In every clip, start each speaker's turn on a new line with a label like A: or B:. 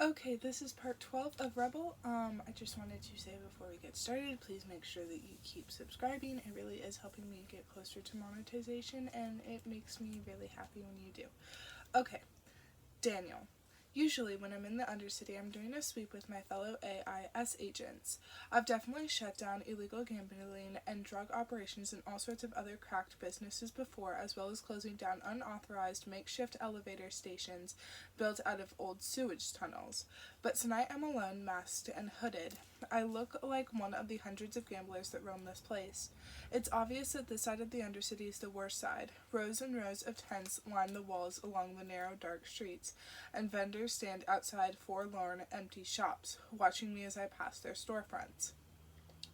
A: Okay, this is part 12 of Rebel. I just wanted to say before we get started, please make sure that you keep subscribing. It really is helping me get closer to monetization, and it makes me really happy when you do. Okay, Daniel. Usually when I'm in the Undercity, I'm doing a sweep with my fellow AIS agents. I've definitely shut down illegal gambling and drug operations and all sorts of other cracked businesses before, as well as closing down unauthorized makeshift elevator stations built out of old sewage tunnels. But tonight I'm alone, masked and hooded. I look like one of the hundreds of gamblers that roam this place. It's obvious that this side of the Undercity is the worst side. Rows and rows of tents line the walls along the narrow, dark streets, and vendors stand outside forlorn, empty shops, watching me as I pass their storefronts.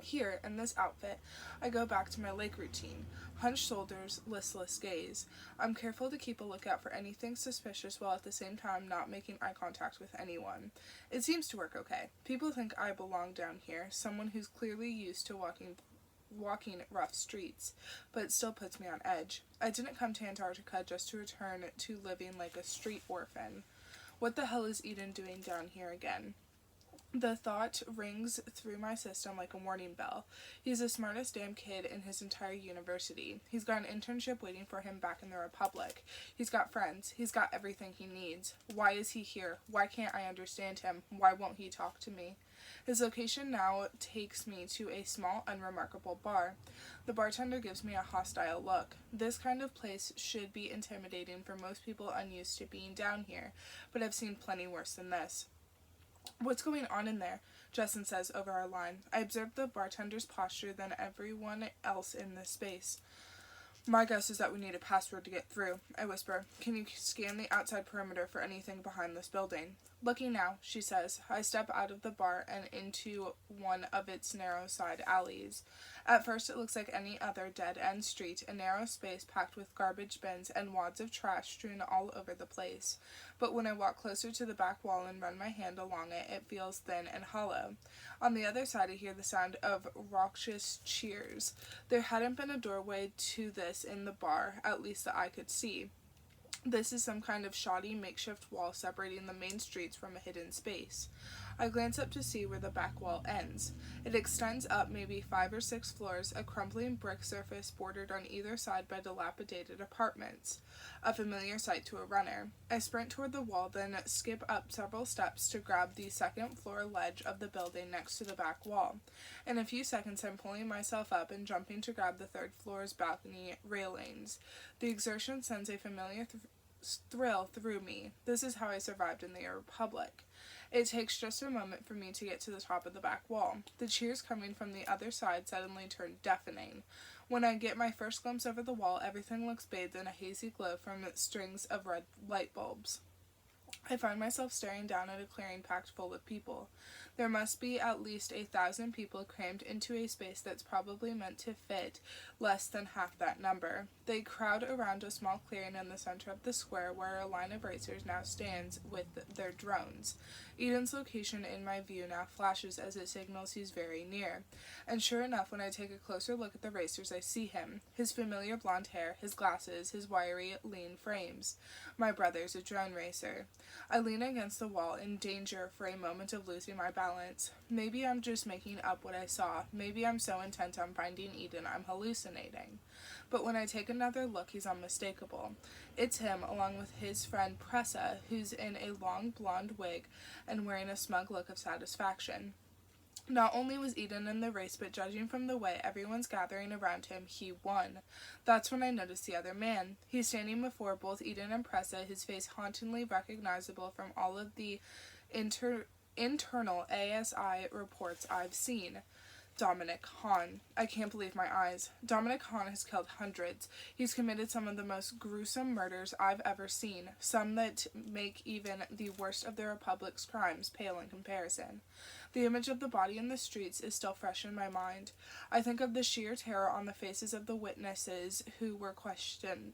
A: Here, in this outfit, I go back to my lake routine. Hunched shoulders, listless gaze. I'm careful to keep a lookout for anything suspicious while at the same time not making eye contact with anyone. It seems to work okay. People think I belong down here, someone who's clearly used to walking rough streets, but it still puts me on edge. I didn't come to Antarctica just to return to living like a street orphan. What the hell is Eden doing down here again? The thought rings through my system like a warning bell. He's the smartest damn kid in his entire university. He's got an internship waiting for him back in the Republic. He's got friends. He's got everything he needs. Why is he here? Why can't I understand him? Why won't he talk to me? His location now takes me to a small, unremarkable bar. The bartender gives me a hostile look. This kind of place should be intimidating for most people unused to being down here, but I've seen plenty worse than this. "What's going on in there?" Justin says over our line. I observe the bartender's posture than everyone else in this space. "My guess is that we need a password to get through," I whisper. "Can you scan the outside perimeter for anything behind this building?" "Looking now," she says. I step out of the bar and into one of its narrow side alleys. At first it looks like any other dead-end street, a narrow space packed with garbage bins and wads of trash strewn all over the place. But when I walk closer to the back wall and run my hand along it, it feels thin and hollow. On the other side I hear the sound of raucous cheers. There hadn't been a doorway to this in the bar, at least that I could see. This is some kind of shoddy makeshift wall separating the main streets from a hidden space. I glance up to see where the back wall ends. It extends up maybe 5 or 6 floors, a crumbling brick surface bordered on either side by dilapidated apartments. A familiar sight to a runner. I sprint toward the wall, then skip up several steps to grab the second floor ledge of the building next to the back wall. In a few seconds I'm pulling myself up and jumping to grab the third floor's balcony railings. The exertion sends a familiar thrill through me. This is how I survived in the Republic. It takes just a moment for me to get to the top of the back wall. The cheers coming from the other side suddenly turn deafening. When I get my first glimpse over the wall, everything looks bathed in a hazy glow from strings of red light bulbs. I find myself staring down at a clearing packed full of people. There must be at least 1,000 people crammed into a space that's probably meant to fit less than half that number. They crowd around a small clearing in the center of the square where a line of racers now stands with their drones. Eden's location in my view now flashes as it signals he's very near. And sure enough, when I take a closer look at the racers, I see him. His familiar blonde hair, his glasses, his wiry, lean frames. My brother's a drone racer. I lean against the wall, in danger for a moment of losing my balance. Maybe I'm just making up what I saw. Maybe I'm so intent on finding Eden I'm hallucinating. But when I take another look, he's unmistakable. It's him, along with his friend Pressa, who's in a long blonde wig and wearing a smug look of satisfaction. Not only was Eden in the race, but judging from the way everyone's gathering around him, he won. That's when I noticed the other man. He's standing before both Eden and Pressa, his face hauntingly recognizable from all of the internal ASI reports I've seen. Dominic Hahn. I can't believe my eyes. Dominic Hahn has killed hundreds. He's committed some of the most gruesome murders I've ever seen, some that make even the worst of the Republic's crimes pale in comparison. The image of the body in the streets is still fresh in my mind. I think of the sheer terror on the faces of the witnesses who were questioned,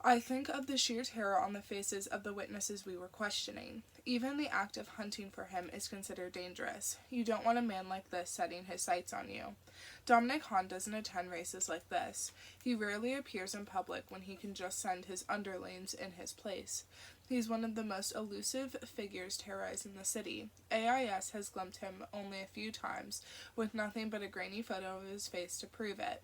A: I think of the sheer terror on the faces of the witnesses we were questioning. Even the act of hunting for him is considered dangerous. You don't want a man like this setting his sights on you. Dominic Hahn doesn't attend races like this. He rarely appears in public when he can just send his underlings in his place. He's one of the most elusive figures terrorizing the city. AIS has glimpsed him only a few times, with nothing but a grainy photo of his face to prove it.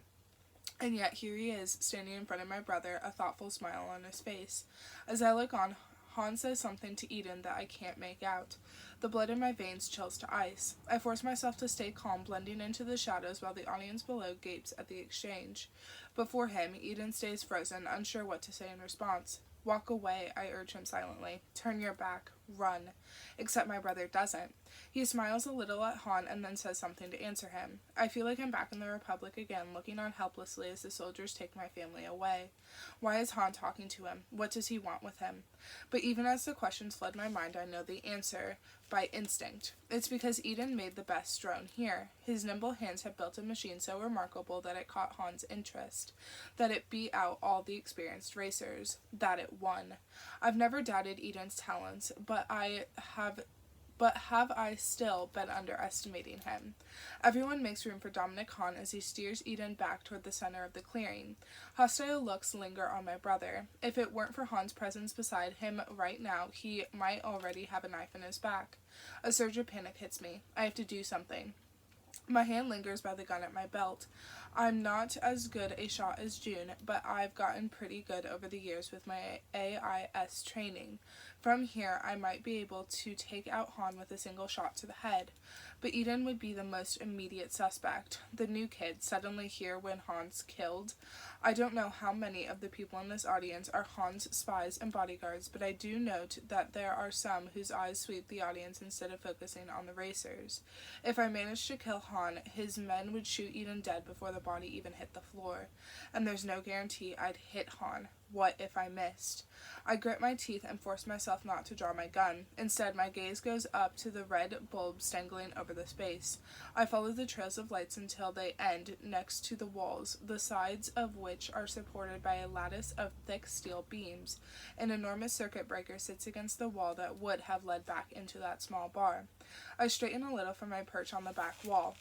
A: And yet here he is, standing in front of my brother, a thoughtful smile on his face. As I look on, Han says something to Eden that I can't make out. The blood in my veins chills to ice. I force myself to stay calm, blending into the shadows while the audience below gapes at the exchange. Before him, Eden stays frozen, unsure what to say in response. Walk away, I urge him silently. Turn your back. Run. Except my brother doesn't. He smiles a little at Han and then says something to answer him. I feel like I'm back in the Republic again, looking on helplessly as the soldiers take my family away. Why is Han talking to him? What does he want with him? But even as the questions flood my mind, I know the answer by instinct. It's because Eden made the best drone here. His nimble hands had built a machine so remarkable that it caught Han's interest, that it beat out all the experienced racers, that it won. I've never doubted Eden's talents, but have I still been underestimating him? Everyone makes room for Dominic Hahn as he steers Eden back toward the center of the clearing. Hostile looks linger on my brother. If it weren't for Han's presence beside him right now, he might already have a knife in his back. A surge of panic hits me. I have to do something. My hand lingers by the gun at my belt. I'm not as good a shot as June, but I've gotten pretty good over the years with my AIS training. From here, I might be able to take out Han with a single shot to the head. But Eden would be the most immediate suspect. The new kid, suddenly here when Han's killed. I don't know how many of the people in this audience are Han's spies and bodyguards, but I do note that there are some whose eyes sweep the audience instead of focusing on the racers. If I managed to kill Han, his men would shoot Eden dead before the body even hit the floor. And there's no guarantee I'd hit Han. What if I missed? I grit my teeth and force myself not to draw my gun. Instead, my gaze goes up to the red bulbs dangling over the space. I follow the trails of lights until they end next to the walls, the sides of which are supported by a lattice of thick steel beams. An enormous circuit breaker sits against the wall that would have led back into that small bar. I straighten a little from my perch on the back wall.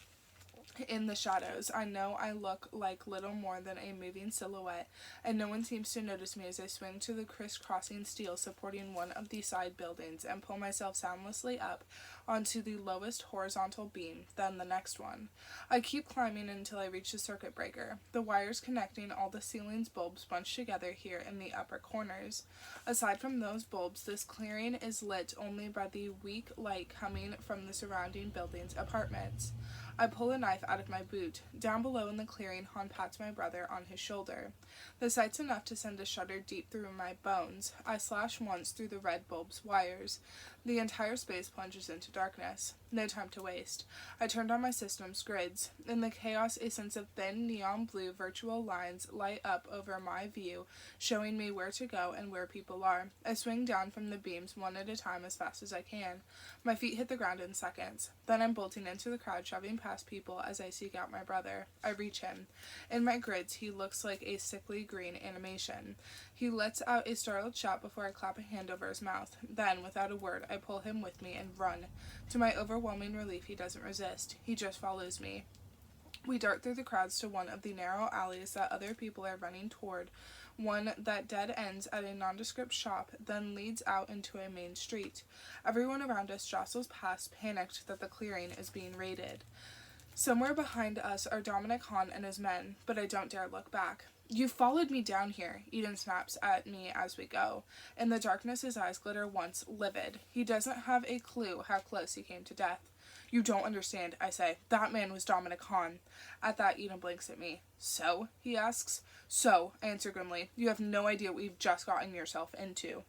A: In the shadows, I know I look like little more than a moving silhouette, and no one seems to notice me as I swing to the crisscrossing steel supporting one of the side buildings and pull myself soundlessly up onto the lowest horizontal beam, then the next one. I keep climbing until I reach the circuit breaker. The wires connecting all the ceiling's bulbs bunch together here in the upper corners. Aside from those bulbs, this clearing is lit only by the weak light coming from the surrounding building's apartments. I pull a knife out of my boot. Down below in the clearing, Han pats my brother on his shoulder. The sight's enough to send a shudder deep through my bones. I slash once through the red bulb's wires. The entire space plunges into darkness. No time to waste. I turned on my system's grids. In the chaos, a sense of thin, neon blue virtual lines light up over my view, showing me where to go and where people are. I swing down from the beams one at a time as fast as I can. My feet hit the ground in seconds. Then I'm bolting into the crowd, shoving past people as I seek out my brother. I reach him. In my grids, he looks like a sickly green animation. He lets out a startled shout before I clap a hand over his mouth. Then, without a word, I pull him with me and run. To my overwhelming relief, he doesn't resist. He just follows me. We dart through the crowds to one of the narrow alleys that other people are running toward, one that dead ends at a nondescript shop, then leads out into a main street. Everyone around us jostles past, panicked that the clearing is being raided. Somewhere behind us are Dominic Hahn and his men, but I don't dare look back. You followed me down here, Eden snaps at me as we go. In the darkness, his eyes glitter once, livid. He doesn't have a clue how close he came to death. You don't understand, I say. That man was Dominic Hahn. At that, Eden blinks at me. So? He asks. So, I answer grimly. You have no idea what you've just gotten yourself into.